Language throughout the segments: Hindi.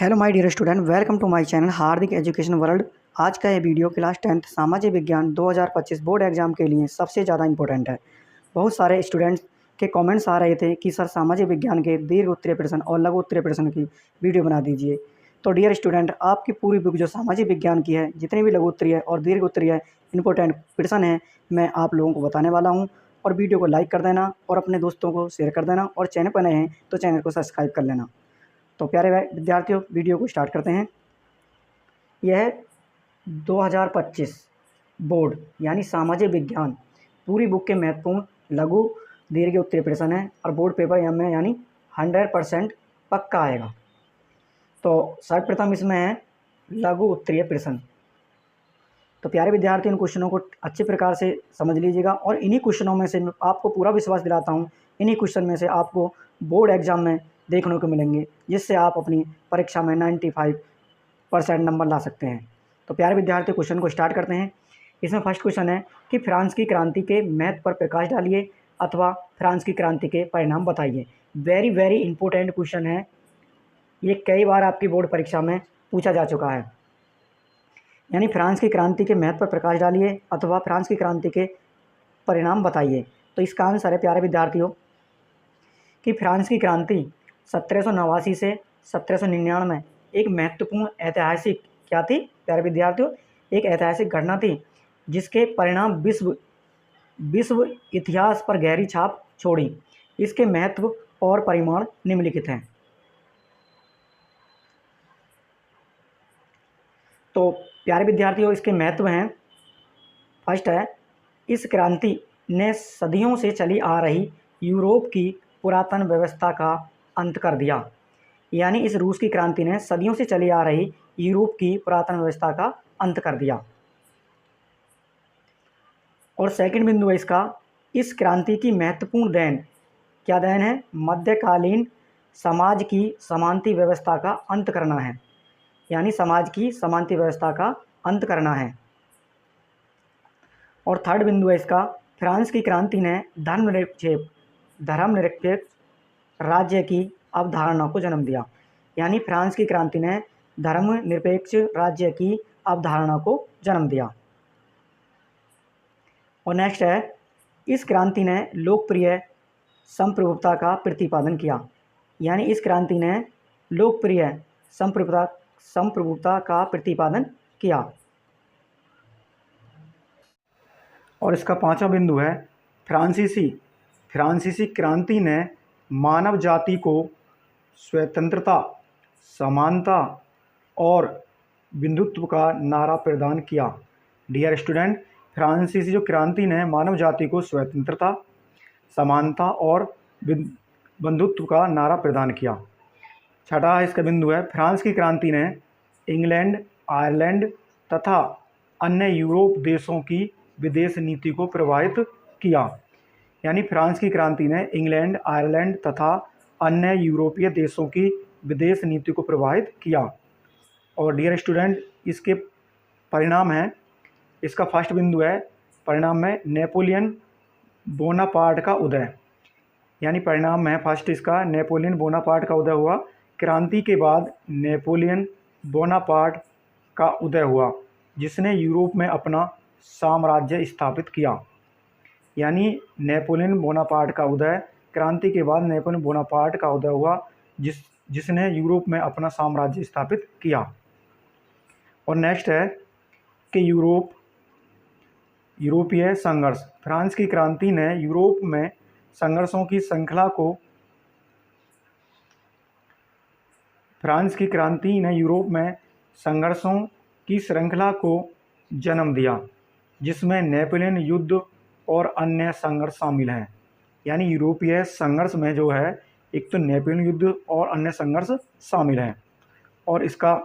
Hello my dear student, welcome to my channel Hardik education world. आज का ये वीडियो क्लास 10th सामाजिक विज्ञान 2025 बोर्ड एग्जाम के लिए सबसे ज़्यादा इंपॉर्टेंट है। बहुत सारे स्टूडेंट्स के कमेंट्स आ रहे थे कि सर सामाजिक विज्ञान के दीर्घ उत्तरीय प्रश्न और लघु उत्तरीय प्रश्न की वीडियो बना दीजिए। तो डियर स्टूडेंट, आपकी पूरी बुक जो सामाजिक विज्ञान की है, जितने भी लघु उत्तरीय और दीर्घ उत्तरीय इंपॉर्टेंट प्रश्न हैं, मैं आप लोगों को बताने वाला हूँ। और वीडियो को लाइक कर देना और अपने दोस्तों को शेयर कर देना, और चैनल पर नए हैं तो चैनल को सब्सक्राइब कर लेना। तो प्यारे विद्यार्थियों, वीडियो को स्टार्ट करते हैं। यह 2025 बोर्ड यानी सामाजिक विज्ञान पूरी बुक के महत्वपूर्ण लघु दीर्घ उत्तरीय प्रश्न है, और बोर्ड पेपर में यानी 100% पक्का आएगा। तो सर्वप्रथम इसमें है लघु उत्तरीय प्रश्न। तो प्यारे विद्यार्थी, इन क्वेश्चनों को अच्छे प्रकार से समझ लीजिएगा, और इन्हीं क्वेश्चनों में से मैं आपको पूरा विश्वास दिलाता हूँ, इन्हीं क्वेश्चन में से आपको बोर्ड एग्जाम में देखने को मिलेंगे, जिससे आप अपनी परीक्षा में 95% नंबर ला सकते हैं। तो प्यारे विद्यार्थी, क्वेश्चन को स्टार्ट करते हैं। इसमें फर्स्ट क्वेश्चन है कि फ्रांस की क्रांति के महत्व पर प्रकाश डालिए अथवा फ्रांस की क्रांति के परिणाम बताइए। वेरी वेरी इंपॉर्टेंट क्वेश्चन है, ये कई बार आपकी बोर्ड परीक्षा में पूछा जा चुका है। यानी फ्रांस की क्रांति के महत्व पर प्रकाश डालिए अथवा फ्रांस की क्रांति के परिणाम बताइए। तो इसका आंसर है प्यारे विद्यार्थियों कि फ्रांस की क्रांति 1789 से 1799 एक महत्वपूर्ण ऐतिहासिक क्या थी प्यारे विद्यार्थियों, एक ऐतिहासिक घटना थी, जिसके परिणाम विश्व इतिहास पर गहरी छाप छोड़ी। इसके महत्व और परिमाण निम्नलिखित हैं। तो प्यारे विद्यार्थियों, इसके महत्व हैं। फर्स्ट है, इस क्रांति ने सदियों से चली आ रही यूरोप की पुरातन व्यवस्था का अंत कर दिया। यानी इस रूस की क्रांति ने सदियों से चली आ रही यूरोप की पुरातन व्यवस्था का अंत कर दिया। और सेकंड बिंदु है इसका, इस क्रांति की महत्वपूर्ण देन क्या देन है? मध्यकालीन समाज की समानती व्यवस्था का अंत करना है। यानी समाज की समानती व्यवस्था का अंत करना है। और थर्ड बिंदु है इसका, फ्रांस की क्रांति ने धर्मनिरपेक्ष राज्य की अवधारणा को जन्म दिया। यानी फ्रांस की क्रांति ने धर्मनिरपेक्ष राज्य की अवधारणा को जन्म दिया। और नेक्स्ट है, इस क्रांति ने लोकप्रिय संप्रभुता का प्रतिपादन किया। यानी इस क्रांति ने लोकप्रिय संप्रभुता का प्रतिपादन किया। और इसका पांचवा बिंदु है, फ्रांसीसी क्रांति ने मानव जाति को स्वतंत्रता, समानता और बंधुत्व का नारा प्रदान किया। डियर स्टूडेंट, फ्रांसीसी जो क्रांति ने मानव जाति को स्वतंत्रता, समानता और बंधुत्व का नारा प्रदान किया। छठा इसका बिंदु है, फ्रांस की क्रांति ने इंग्लैंड, आयरलैंड तथा अन्य यूरोप देशों की विदेश नीति को प्रभावित किया। यानी फ्रांस की क्रांति ने इंग्लैंड, आयरलैंड तथा अन्य यूरोपीय देशों की विदेश नीति को प्रभावित किया। और डियर स्टूडेंट, इसके परिणाम हैं। इसका फर्स्ट बिंदु है, परिणाम में नेपोलियन बोनापार्ट का उदय। यानी परिणाम में फर्स्ट इसका नेपोलियन बोनापार्ट का उदय हुआ। क्रांति के बाद नेपोलियन बोनापार्ट का उदय हुआ, जिसने यूरोप में अपना साम्राज्य स्थापित किया। यानी नेपोलियन बोनापार्ट का उदय, क्रांति के बाद नेपोलियन बोनापार्ट का उदय हुआ, जिसने यूरोप में अपना साम्राज्य स्थापित किया। और नेक्स्ट है कि यूरोपीय संघर्ष। फ्रांस की क्रांति ने यूरोप में संघर्षों की श्रृंखला को फ्रांस की क्रांति ने यूरोप में संघर्षों की श्रृंखला को जन्म दिया, जिसमें नेपोलियन युद्ध और अन्य संघर्ष शामिल हैं। यानी यूरोपीय संघर्ष में जो है, एक तो नेपोलियन युद्ध और अन्य संघर्ष शामिल हैं। और इसका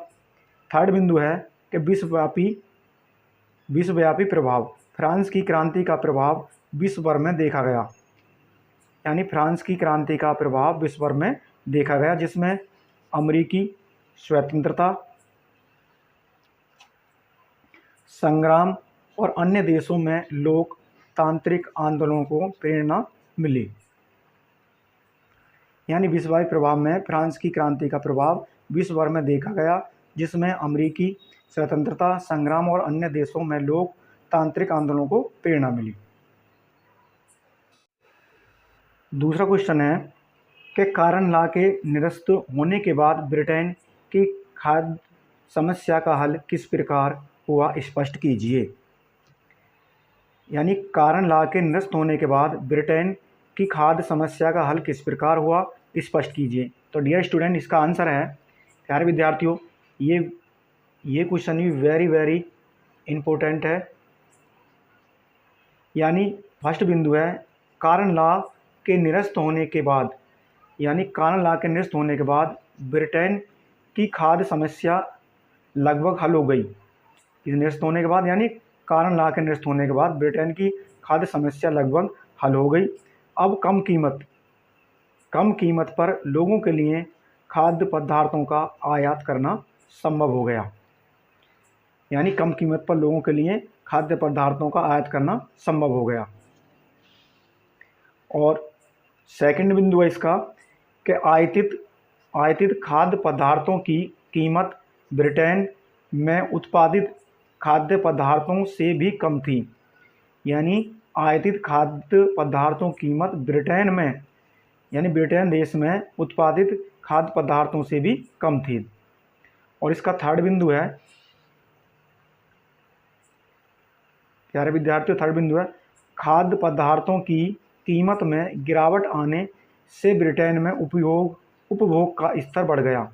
थर्ड बिंदु है कि विश्वव्यापी प्रभाव। फ्रांस की क्रांति का प्रभाव विश्व भर में देखा गया। यानी फ्रांस की क्रांति का प्रभाव विश्व भर में देखा गया, जिसमें अमेरिकी स्वतंत्रता संग्राम और अन्य देशों में लोकतांत्रिक आंदोलनों को प्रेरणा मिली। यानी विश्वव्यापी प्रभाव में फ्रांस की क्रांति का प्रभाव विश्व भर में देखा गया, जिसमें अमेरिकी स्वतंत्रता संग्राम और अन्य देशों में लोकतांत्रिक आंदोलनों को प्रेरणा मिली। दूसरा क्वेश्चन है कि कारण ला के निरस्त होने के बाद ब्रिटेन की खाद्य समस्या का हल किस प्रकार हुआ, स्पष्ट कीजिए। यानी कारण ला के निरस्त होने के बाद ब्रिटेन की खाद्य समस्या का हल किस प्रकार हुआ, स्पष्ट कीजिए। तो डियर स्टूडेंट, इसका आंसर है, प्यारे विद्यार्थियों, ये क्वेश्चन भी वेरी इम्पोर्टेंट है। यानी फर्स्ट बिंदु है कारण ला के निरस्त होने के बाद, यानी कारण ला के निरस्त होने के बाद ब्रिटेन की खाद्य समस्या लगभग हल हो गई। इस निरस्त होने के बाद यानी कारण ला के निरस्त होने के बाद ब्रिटेन की खाद्य समस्या लगभग हल हो गई। अब कम कीमत पर लोगों के लिए खाद्य पदार्थों का आयात करना संभव हो गया। यानी कम कीमत पर लोगों के लिए खाद्य पदार्थों का आयात करना संभव हो गया। और सेकंड बिंदु है इसका कि आयातित खाद्य पदार्थों की कीमत ब्रिटेन में उत्पादित खाद्य पदार्थों से भी कम थी। यानी आयातित खाद्य पदार्थों की कीमत ब्रिटेन में, यानी ब्रिटेन देश में उत्पादित खाद्य पदार्थों से भी कम थी। और इसका थर्ड बिंदु है, प्यारे विद्यार्थियों, थर्ड बिंदु है खाद्य पदार्थों की कीमत में गिरावट आने से ब्रिटेन में उपभोग का स्तर बढ़ गया।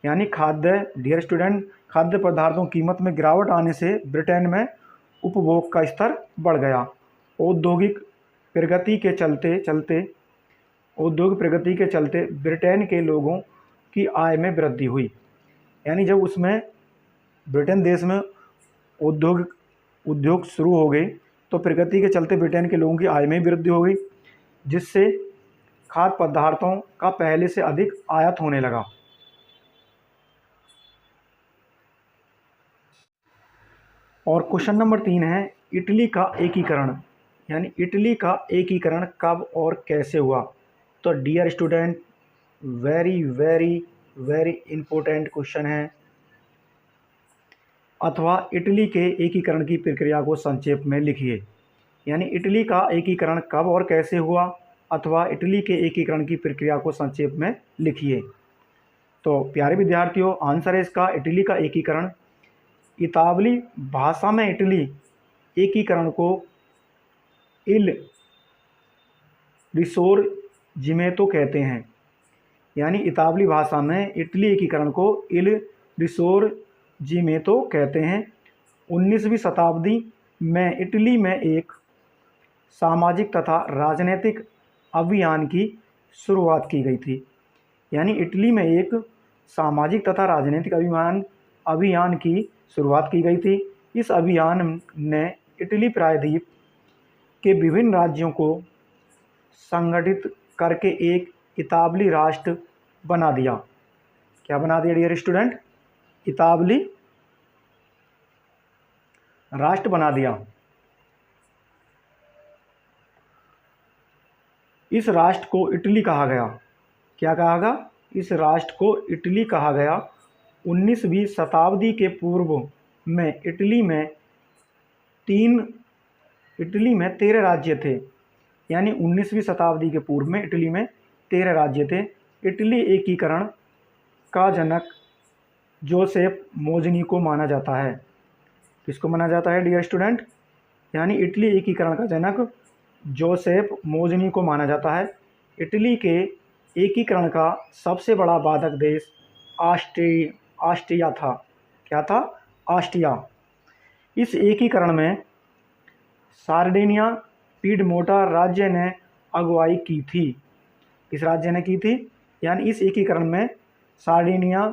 यानी डियर स्टूडेंट, खाद्य पदार्थों की कीमत में गिरावट आने से ब्रिटेन में उपभोग का स्तर बढ़ गया। औद्योगिक प्रगति के चलते ब्रिटेन के लोगों की आय में वृद्धि हुई। यानी जब उसमें ब्रिटेन देश में उद्योग शुरू हो गए तो प्रगति के चलते ब्रिटेन के लोगों की आय में वृद्धि हो गई, जिससे खाद्य पदार्थों का पहले से अधिक आयात होने लगा। और क्वेश्चन नंबर 3 है इटली का एकीकरण। यानी इटली का एकीकरण कब और कैसे हुआ। तो dear student, very important question है। अथवा इटली के एकीकरण की प्रक्रिया को संक्षेप में लिखिए। यानी इटली का एकीकरण कब और कैसे हुआ, अथवा इटली के एकीकरण की प्रक्रिया को संक्षेप में लिखिए। तो प्यारे विद्यार्थियों, आंसर है इसका इटली का एकीकरण। इतालवी भाषा में इटली एकीकरण को इल रिसोर्जिमेंतो कहते हैं। यानी इतालवी भाषा में इटली एकीकरण को इल रिसोर्जिमेंतो कहते हैं। 19वीं शताब्दी में इटली में एक सामाजिक तथा राजनीतिक अभियान की शुरुआत की गई थी। यानी इटली में एक सामाजिक तथा राजनीतिक अभियान की शुरुआत की गई थी। इस अभियान ने इटली प्रायद्वीप के विभिन्न राज्यों को संगठित करके एक इतालवी राष्ट्र बना दिया। क्या बना दिया डियर स्टूडेंट? इतालवी राष्ट्र बना दिया। इस राष्ट्र को इटली कहा गया। क्या कहा गया? इस राष्ट्र को इटली कहा गया। 19वीं शताब्दी के पूर्व में इटली में 13 राज्य थे। यानी 19वीं शताब्दी के पूर्व में इटली में 13 राज्य थे। इटली एकीकरण का जनक जोसेफ मोज़नी को माना जाता है। किसको माना जाता है डियर स्टूडेंट? यानी इटली एकीकरण का जनक जोसेफ मोज़नी को माना जाता है। इटली के एकीकरण का सबसे बड़ा बाधक देश ऑस्ट्रिया था। क्या था? ऑस्ट्रिया। इस एकीकरण में सार्डिनिया पीडमोंटा राज्य ने अगुवाई की थी। किस राज्य ने की थी? यानी इस एकीकरण में सार्डिनिया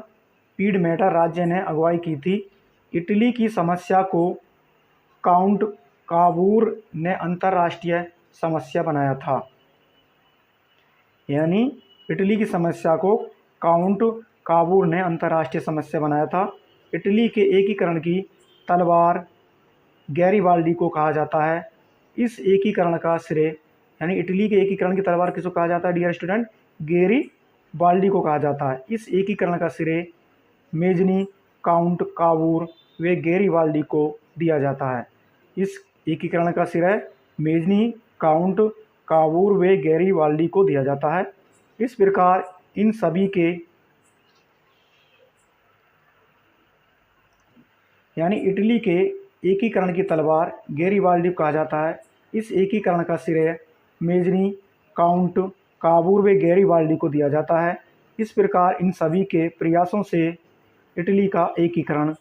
पीडमोंटा राज्य ने अगुवाई की थी। इटली की समस्या को काउंट काबूर ने अंतर्राष्ट्रीय समस्या बनाया था। यानी इटली की समस्या को काउंट काबूर ने अंतर्राष्ट्रीय समस्या बनाया था। इटली के एकीकरण की तलवार गैरिबाल्डी को कहा जाता है। इस एकीकरण का श्रेय, यानी इटली के एकीकरण की तलवार किसको कहा जाता है डियर स्टूडेंट? गैरीबाल्डी को कहा जाता है। इस एकीकरण का श्रेय मेजनी, काउंट, कावूर व गैरीबाल्डी को दिया जाता है। इस एकीकरण का श्रेय मेजनी, काउंट, कावूर व गैरीबाल्डी को दिया जाता है। इस प्रकार इन सभी के यानी इटली के एकीकरण की तलवार गैरीबाल्डी को कहा जाता है। इस एकीकरण का श्रेय मेजनी, काउंट, कावूर व गैरीबाल्डी को दिया जाता है। इस प्रकार इन सभी के प्रयासों से इटली का एकीकरण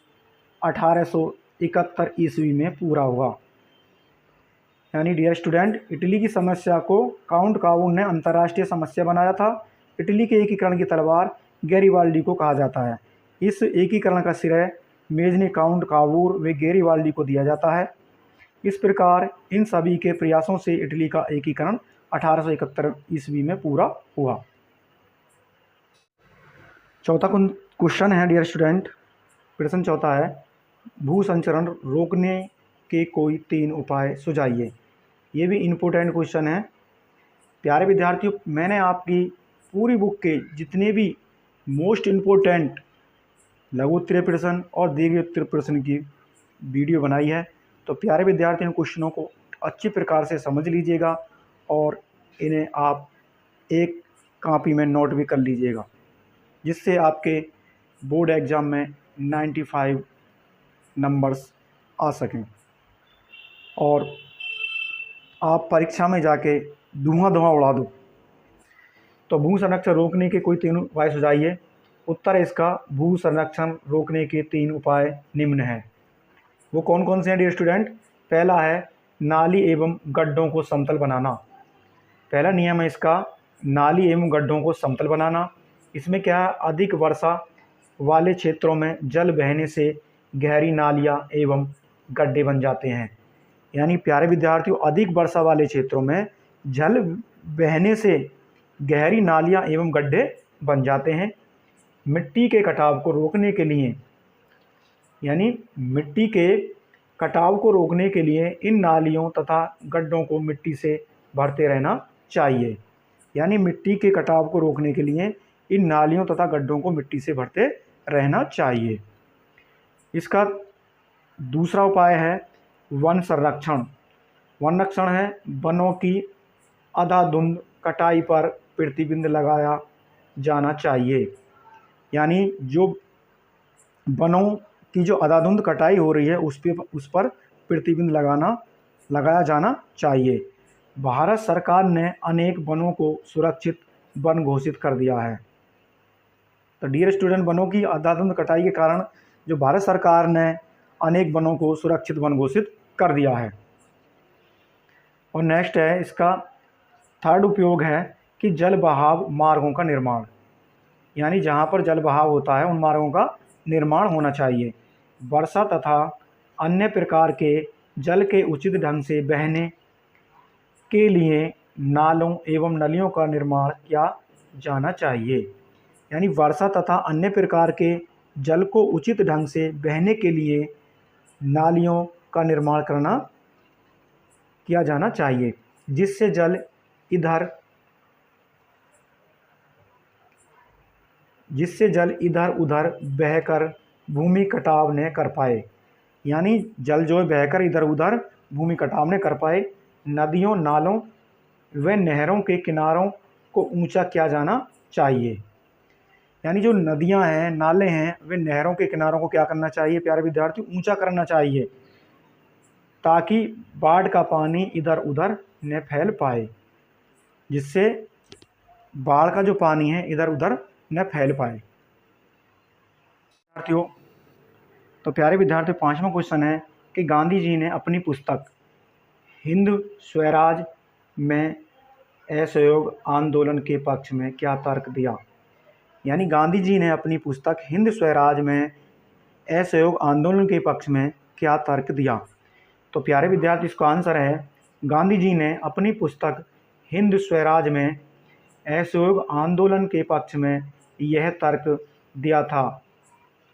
1871 ईस्वी में पूरा हुआ। यानी डियर स्टूडेंट, इटली की समस्या को काउंट कावूर ने अंतर्राष्ट्रीय समस्या बनाया था। इटली के एकीकरण की तलवार गैरीबाल्डी को कहा जाता है। इस एकीकरण का श्रेय मेजनी, काउंट, कावूर व गैरीबाल्डी को दिया जाता है। इस प्रकार इन सभी के प्रयासों से इटली का एकीकरण 1871 ईस्वी में पूरा हुआ। चौथा क्वेश्चन है डियर स्टूडेंट, प्रश्न चौथा है, भू संचरण रोकने के कोई 3 उपाय सुझाइए। ये भी इम्पोर्टेंट क्वेश्चन है। प्यारे विद्यार्थियों, मैंने आपकी पूरी बुक के जितने भी मोस्ट इम्पोर्टेंट लघु उत्तरीय प्रश्न और दीर्घ उत्तरीय प्रश्न की वीडियो बनाई है। तो प्यारे विद्यार्थियों, इन क्वेश्चनों को अच्छी प्रकार से समझ लीजिएगा और इन्हें आप एक कॉपी में नोट भी कर लीजिएगा, जिससे आपके बोर्ड एग्ज़ाम में 95 नंबर्स आ सकें और आप परीक्षा में जाके धुआं उड़ा दो। तो भू संरक्षण रोकने के कोई 3 उपाय सुझाइए। उत्तर है इसका, भू संरक्षण रोकने के 3 उपाय निम्न हैं। वो कौन कौन से हैं डियर स्टूडेंट? पहला है नाली एवं गड्ढों को समतल बनाना। पहला नियम है इसका, नाली एवं गड्ढों को समतल बनाना। इसमें क्या है, अधिक वर्षा वाले क्षेत्रों में जल बहने से गहरी नालियाँ एवं गड्ढे बन जाते हैं। यानी प्यारे विद्यार्थियों, अधिक वर्षा वाले क्षेत्रों में जल बहने से गहरी नालियाँ एवं गड्ढे बन जाते हैं। मिट्टी के कटाव को रोकने के लिए, यानी मिट्टी के कटाव को रोकने के लिए इन नालियों तथा गड्ढों को मिट्टी से भरते रहना चाहिए। यानी मिट्टी के कटाव को रोकने के लिए इन नालियों तथा गड्ढों को मिट्टी से भरते रहना चाहिए। इसका दूसरा उपाय है वन संरक्षण। वन संरक्षण है वनों की अंधाधुंध कटाई पर प्रतिबंध लगाया जाना चाहिए। यानी जो वनों की जो अंधाधुंध कटाई हो रही है उस पर प्रतिबंध लगाया जाना चाहिए। भारत सरकार ने अनेक वनों को सुरक्षित वन घोषित कर दिया है। तो डियर स्टूडेंट, वनों की अंधाधुंध कटाई के कारण जो भारत सरकार ने अनेक वनों को सुरक्षित वन घोषित कर दिया है। और नेक्स्ट है इसका थर्ड उपयोग है कि जल बहाव मार्गों का निर्माण। यानी जहाँ पर जल बहाव होता है उन मार्गों का निर्माण होना चाहिए। वर्षा तथा अन्य प्रकार के जल के उचित ढंग से बहने के लिए नालों एवं नलियों का निर्माण किया जाना चाहिए। यानी वर्षा तथा अन्य प्रकार के जल को उचित ढंग से बहने के लिए नालियों का निर्माण किया जाना चाहिए, जिससे जल इधर उधर बहकर भूमि कटाव न कर पाए। यानी जल जो है बहकर इधर उधर भूमि कटाव न कर पाए। नदियों, नालों व नहरों के किनारों को ऊंचा किया जाना चाहिए। यानी जो नदियां हैं, नाले हैं, वे नहरों के किनारों को क्या करना चाहिए प्यारे विद्यार्थी? ऊंचा करना चाहिए, ताकि बाढ़ का पानी इधर उधर न फैल पाए, जिससे बाढ़ का जो पानी है इधर उधर न फैल पाए। विद्यार्थियों, तो प्यारे विद्यार्थियों, 5वां क्वेश्चन है कि गांधी जी ने अपनी पुस्तक हिंद स्वराज में असहयोग आंदोलन के पक्ष में क्या तर्क दिया। यानी गांधी जी ने अपनी पुस्तक हिंद स्वराज में असहयोग आंदोलन के पक्ष में क्या तर्क दिया। तो प्यारे विद्यार्थी, इसका आंसर है गांधी जी ने अपनी पुस्तक हिंद स्वराज में असहयोग आंदोलन के पक्ष में यह तर्क दिया था,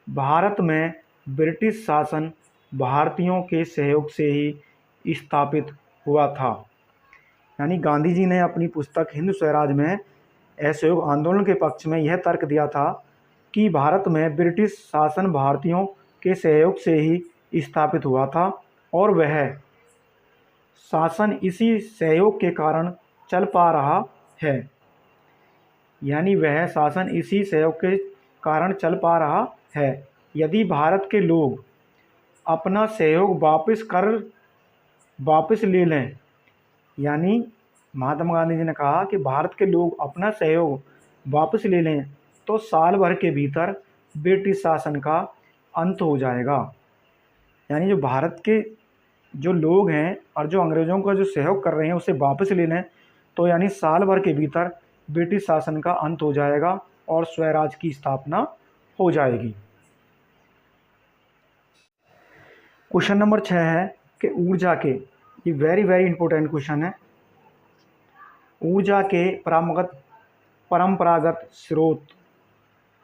भारत में ब्रिटिश शासन भारतीयों के सहयोग से ही स्थापित हुआ था। यानी गांधी जी ने अपनी पुस्तक हिंद स्वराज में असहयोग आंदोलन के पक्ष में यह तर्क दिया था कि भारत में ब्रिटिश शासन भारतीयों के सहयोग से ही स्थापित हुआ था और वह शासन इसी सहयोग के कारण चल पा रहा है। यानी वह शासन इसी सहयोग के कारण चल पा रहा है। यदि भारत के लोग अपना सहयोग वापस ले लें, यानी महात्मा गांधी जी ने कहा कि भारत के लोग अपना सहयोग वापस ले लें तो साल भर के भीतर ब्रिटिश शासन का अंत हो जाएगा। यानी जो भारत के जो लोग हैं और जो अंग्रेज़ों का जो सहयोग कर रहे हैं उसे वापस ले लें तो यानी साल भर के भीतर ब्रिटिश शासन का अंत हो जाएगा और स्वराज की स्थापना हो जाएगी। क्वेश्चन नंबर 6 है कि ऊर्जा के, ये वेरी इंपॉर्टेंट क्वेश्चन है, ऊर्जा के परंपरागत स्रोत,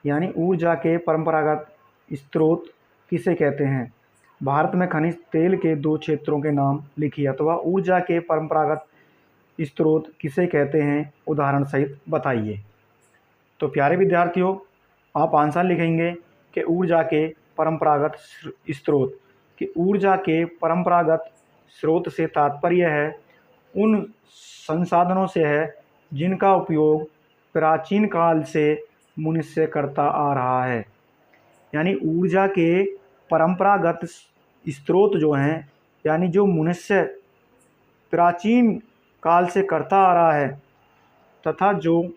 यानी ऊर्जा के परंपरागत स्रोत किसे कहते हैं? भारत में खनिज तेल के 2 क्षेत्रों के नाम लिखिए अथवा ऊर्जा के परंपरागत स्रोत किसे कहते हैं, उदाहरण सहित बताइए। तो प्यारे विद्यार्थियों, आप आंसर लिखेंगे कि ऊर्जा के परंपरागत स्रोत। कि ऊर्जा के परंपरागत स्रोत से तात्पर्य है उन संसाधनों से है जिनका उपयोग प्राचीन काल से मनुष्य करता आ रहा है। यानी ऊर्जा के परंपरागत स्रोत जो हैं, यानी जो मनुष्य प्राचीन काल से करता आ रहा है तथा जो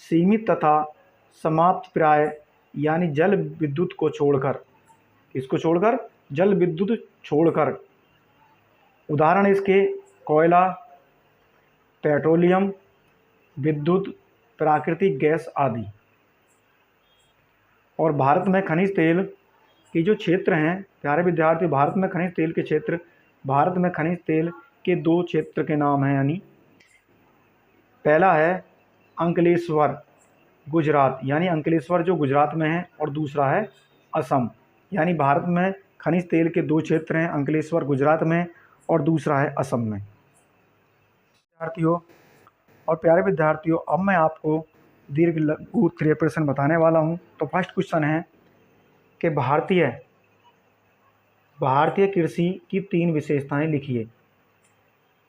सीमित तथा समाप्त प्राय, यानी जल विद्युत को छोड़कर, इसको छोड़कर जल विद्युत छोड़कर, उदाहरण इसके कोयला, पेट्रोलियम, विद्युत, प्राकृतिक गैस आदि। और भारत में खनिज तेल के जो क्षेत्र हैं, प्यारे विद्यार्थी, भारत में खनिज तेल के 2 क्षेत्र के नाम हैं। यानी पहला है अंकलेश्वर गुजरात, यानी अंकलेश्वर जो गुजरात में है, और दूसरा है असम। यानी भारत में खनिज तेल के 2 क्षेत्र हैं, अंकलेश्वर गुजरात में और दूसरा है असम में। विद्यार्थियों और प्यारे विद्यार्थियों, अब मैं आपको दीर्घ लघु उत्तरीय प्रश्न बताने वाला हूं। तो फर्स्ट क्वेश्चन है कि भारतीय कृषि की 3 विशेषताएं लिखिए।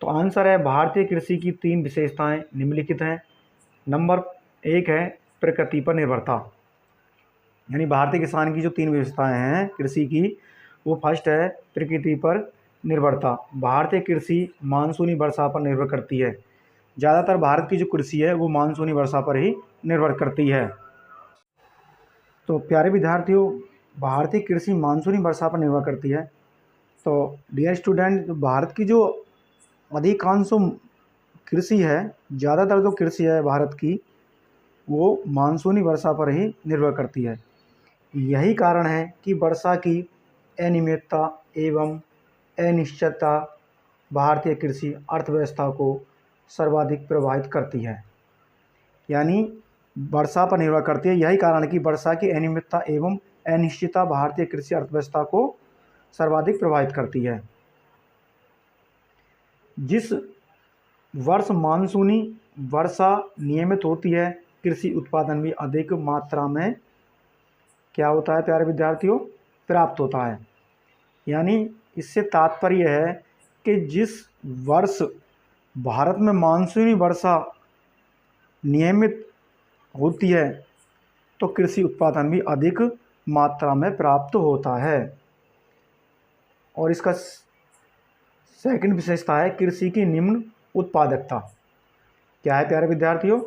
तो आंसर है भारतीय कृषि की 3 विशेषताएं निम्नलिखित हैं। नंबर 1 है प्रकृति पर निर्भरता, यानी भारतीय किसान की जो 3 विशेषताएं हैं कृषि की, वो फर्स्ट है प्रकृति पर निर्भरता। भारतीय कृषि मानसूनी वर्षा पर निर्भर करती है। ज़्यादातर भारत की जो कृषि है वो मानसूनी वर्षा पर ही निर्भर करती है। तो प्यारे विद्यार्थियों, भारतीय कृषि मानसूनी वर्षा पर निर्भर करती है। तो डियर स्टूडेंट, भारत की जो अधिकांश कृषि है, ज़्यादातर जो कृषि है भारत की, वो मानसूनी वर्षा पर ही निर्भर करती है। यही कारण है कि वर्षा की अनियमितता एवं अनिश्चितता भारतीय कृषि अर्थव्यवस्था को सर्वाधिक प्रभावित करती है। यानी वर्षा पर निर्भर करती है, यही कारण है कि वर्षा की अनियमितता एवं अनिश्चितता भारतीय कृषि अर्थव्यवस्था को सर्वाधिक प्रभावित करती है। जिस वर्ष मानसूनी वर्षा नियमित होती है, कृषि उत्पादन भी अधिक मात्रा में क्या होता है प्यारे विद्यार्थियों, प्राप्त होता है। यानी इससे तात्पर्य है कि जिस वर्ष भारत में मानसूनी वर्षा नियमित होती है तो कृषि उत्पादन भी अधिक मात्रा में प्राप्त होता है। और इसका सेकंड विशेषता है कृषि की निम्न उत्पादकता। क्या है प्यारे विद्यार्थियों?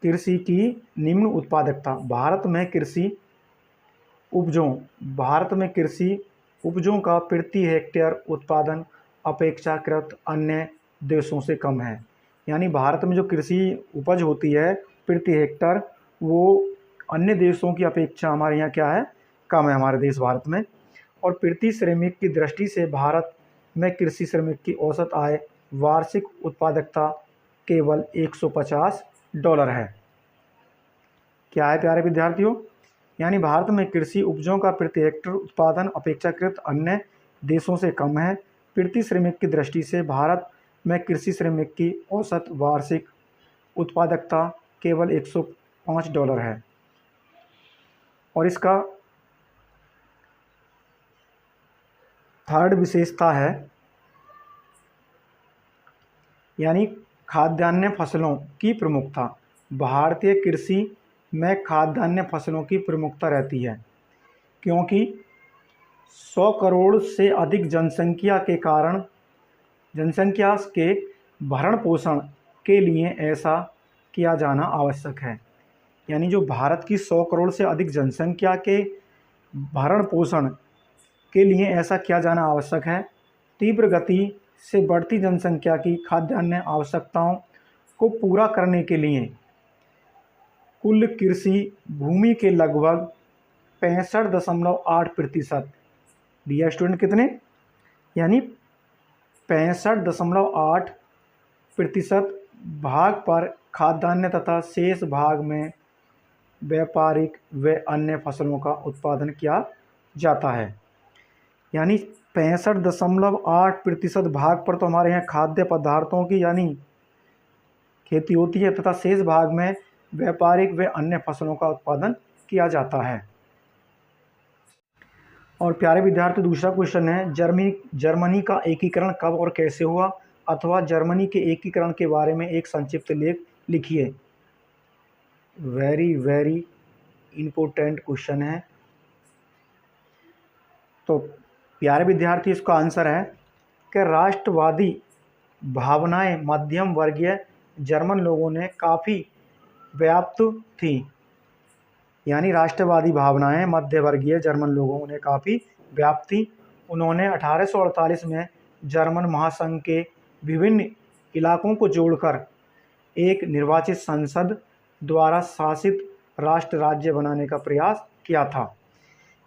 कृषि की निम्न उत्पादकता। भारत में कृषि उपजों का प्रति हेक्टेयर उत्पादन अपेक्षाकृत अन्य देशों से कम है। यानी भारत में जो कृषि उपज होती है प्रति हेक्टर, वो अन्य देशों की अपेक्षा हमारे यहाँ क्या है, कम है हमारे देश भारत में। और प्रति श्रमिक की दृष्टि से भारत में कृषि श्रमिक की औसत आय वार्षिक उत्पादकता केवल $150 है। क्या है प्यारे विद्यार्थियों? यानी भारत में कृषि उपजों का प्रति हेक्टर उत्पादन अपेक्षाकृत अन्य देशों से कम है। प्रति श्रमिक की दृष्टि से भारत में कृषि श्रमिक की औसत वार्षिक उत्पादकता केवल $105 है। और इसका थर्ड विशेषता है, यानी खाद्यान्न फसलों की प्रमुखता। भारतीय कृषि में खाद्यान्न फसलों की प्रमुखता रहती है, क्योंकि 100 करोड़ से अधिक जनसंख्या के भरण पोषण के लिए ऐसा किया जाना आवश्यक है। यानी जो भारत की 100 करोड़ से अधिक जनसंख्या के भरण पोषण के लिए ऐसा किया जाना आवश्यक है। तीव्र गति से बढ़ती जनसंख्या की खाद्यान्न आवश्यकताओं को पूरा करने के लिए कुल कृषि भूमि के लगभग 65.8%, डियर स्टूडेंट कितने, यानी 65.8% भाग पर खाद्यान्न तथा शेष भाग में व्यापारिक व अन्य फसलों का उत्पादन किया जाता है। यानी 65.8% भाग पर तो हमारे यहाँ खाद्य पदार्थों की यानी खेती होती है तथा शेष भाग में व्यापारिक व अन्य फसलों का उत्पादन किया जाता है। और प्यारे विद्यार्थी, दूसरा क्वेश्चन है, जर्मनी का एकीकरण कब और कैसे हुआ, अथवा जर्मनी के एकीकरण के बारे में एक संक्षिप्त लेख लिखिए। वेरी इम्पोर्टेंट क्वेश्चन है। तो प्यारे विद्यार्थी, इसका आंसर है कि राष्ट्रवादी भावनाएं मध्यम वर्गीय जर्मन लोगों ने काफ़ी व्याप्त थी। यानी राष्ट्रवादी भावनाएं मध्य वर्गीय जर्मन लोगों ने काफ़ी व्याप्त थी। उन्होंने 1848 में जर्मन महासंघ के विभिन्न इलाकों को जोड़कर एक निर्वाचित संसद द्वारा शासित राष्ट्र राज्य बनाने का प्रयास किया था।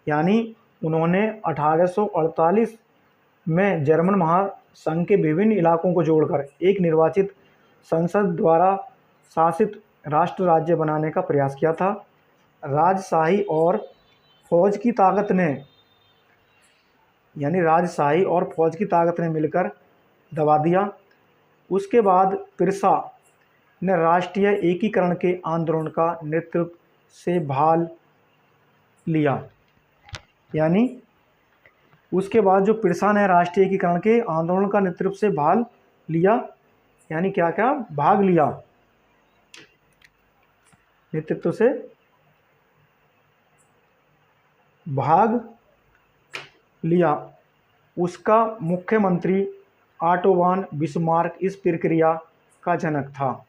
यानी उन्होंने 1848 में जर्मन महासंघ के विभिन्न इलाकों को जोड़कर एक निर्वाचित संसद द्वारा शासित राष्ट्र राज्य बनाने का प्रयास किया था। राजशाही और फौज की ताकत ने मिलकर दबा दिया। उसके बाद पिरसा ने राष्ट्रीय एकीकरण के आंदोलन का नेतृत्व से भाग लिया। यानी उसके बाद जो पिरसा ने राष्ट्रीय एकीकरण के आंदोलन का नेतृत्व से भाग लिया, यानी क्या भाग लिया, नेतृत्व से भाग लिया। उसका मुख्यमंत्री ऑटो वॉन बिस्मार्क इस प्रक्रिया का जनक था।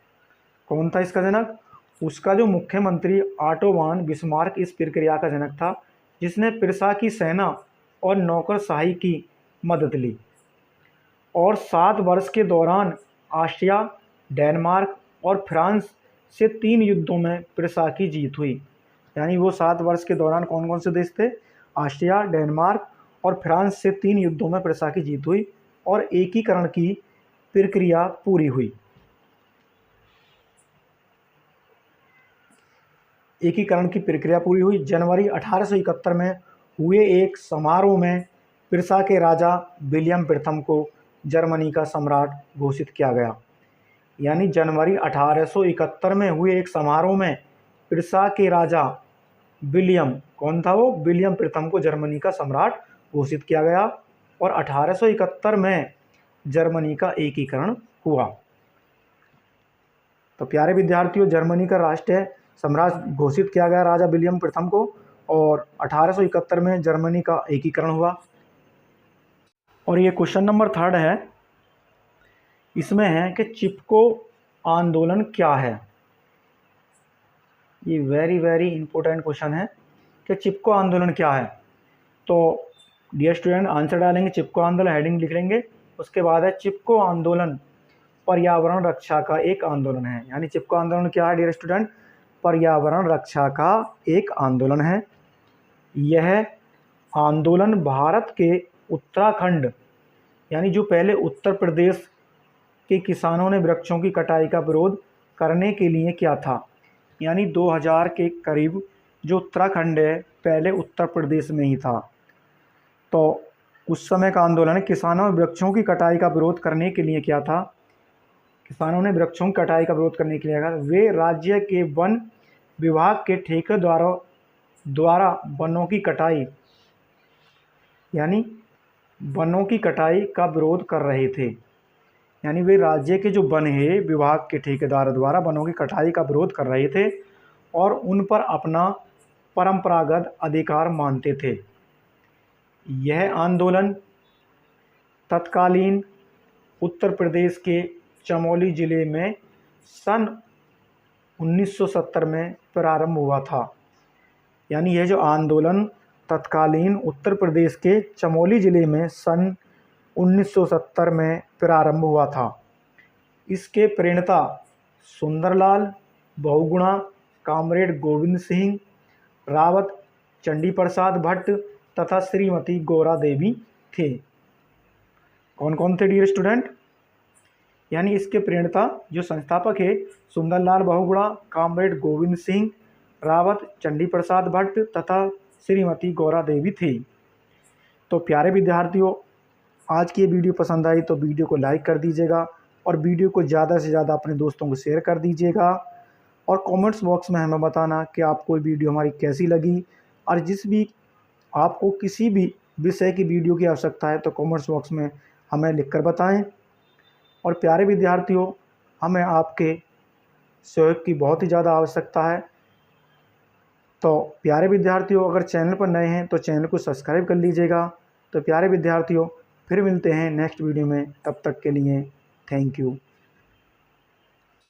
कौन था इसका जनक? उसका जो मुख्यमंत्री ऑटो वॉन बिस्मार्क इस प्रक्रिया का जनक था, जिसने पिरसा की सेना और नौकरशाही की मदद ली। और 7 वर्ष के दौरान ऑस्ट्रिया, डेनमार्क और फ्रांस से 3 युद्धों में पिरसा की जीत हुई। यानी वो 7 वर्ष के दौरान कौन कौन से देश थे? ऑस्ट्रिया, डेनमार्क और फ्रांस से 3 युद्धों में पिरसा की जीत हुई और एकीकरण की प्रक्रिया पूरी हुई। जनवरी 1871 में हुए एक समारोह में पिरसा के राजा विलियम प्रथम को जर्मनी का सम्राट घोषित किया गया। यानी जनवरी 1871 में हुए एक समारोह में पिरसा के राजा विलियम, कौन था वो? विलियम प्रथम को जर्मनी का सम्राट घोषित किया गया और 1871 में जर्मनी का एकीकरण हुआ। तो प्यारे विद्यार्थियों, जर्मनी का राष्ट्रीय सम्राट घोषित किया गया राजा विलियम प्रथम को और 1871 में जर्मनी का एकीकरण हुआ। और ये क्वेश्चन नंबर 3 है। इसमें है कि चिपको आंदोलन क्या है। ये वेरी इंपॉर्टेंट क्वेश्चन है कि चिपको आंदोलन क्या है। तो डियर स्टूडेंट, आंसर डालेंगे चिपको आंदोलन, हेडिंग लिख लेंगे। उसके बाद है चिपको आंदोलन पर्यावरण रक्षा का एक आंदोलन है। यानी चिपको आंदोलन क्या है डियर स्टूडेंट? पर्यावरण रक्षा का एक आंदोलन है। यह आंदोलन भारत के उत्तराखंड, यानी जो पहले उत्तर प्रदेश के किसानों ने वृक्षों की कटाई का विरोध करने के लिए किया था। यानी 2000 के करीब जो उत्तराखंड है पहले उत्तर प्रदेश में ही था। तो उस समय का आंदोलन किसानों ने वृक्षों की कटाई का विरोध करने के लिए किया था। किसानों ने वृक्षों की कटाई का विरोध करने के लिए कहा। वे राज्य के वन विभाग के ठेकेदारों द्वारा वनों की कटाई यानी वनों की कटाई का विरोध कर रहे थे। यानी वे राज्य के जो वन है विभाग के ठेकेदार द्वारा वनों की कटाई का विरोध कर रहे थे और उन पर अपना परंपरागत अधिकार मानते थे। यह आंदोलन तत्कालीन उत्तर प्रदेश के चमोली जिले में सन 1970 में प्रारंभ हुआ था। यानी यह जो आंदोलन तत्कालीन उत्तर प्रदेश के चमोली जिले में सन 1970 में प्रारंभ हुआ था। इसके प्रणेता सुंदरलाल बहुगुणा, कॉमरेड गोविंद सिंह रावत, चंडी प्रसाद भट्ट तथा श्रीमती गौरा देवी थे। कौन कौन थे डियर स्टूडेंट? यानी इसके प्रणेता जो संस्थापक है सुंदरलाल बहुगुणा, कॉमरेड गोविंद सिंह रावत, चंडी प्रसाद भट्ट तथा श्रीमती गौरा देवी थी। तो प्यारे विद्यार्थियों, आज की ये वीडियो पसंद आई तो वीडियो को लाइक कर दीजिएगा और वीडियो को ज़्यादा से ज़्यादा अपने दोस्तों को शेयर कर दीजिएगा और कमेंट्स बॉक्स में हमें बताना कि आपको वीडियो हमारी कैसी लगी। और जिस भी आपको किसी भी विषय की वीडियो की आवश्यकता है तो कमेंट्स बॉक्स में हमें लिखकर बताएं। और प्यारे विद्यार्थियों, हमें आपके सहयोग की बहुत ही ज़्यादा आवश्यकता है। तो प्यारे विद्यार्थियों, अगर चैनल पर नए हैं तो चैनल को सब्सक्राइब कर लीजिएगा। तो प्यारे विद्यार्थियों, फिर मिलते हैं नेक्स्ट वीडियो में, तब तक के लिए थैंक यू।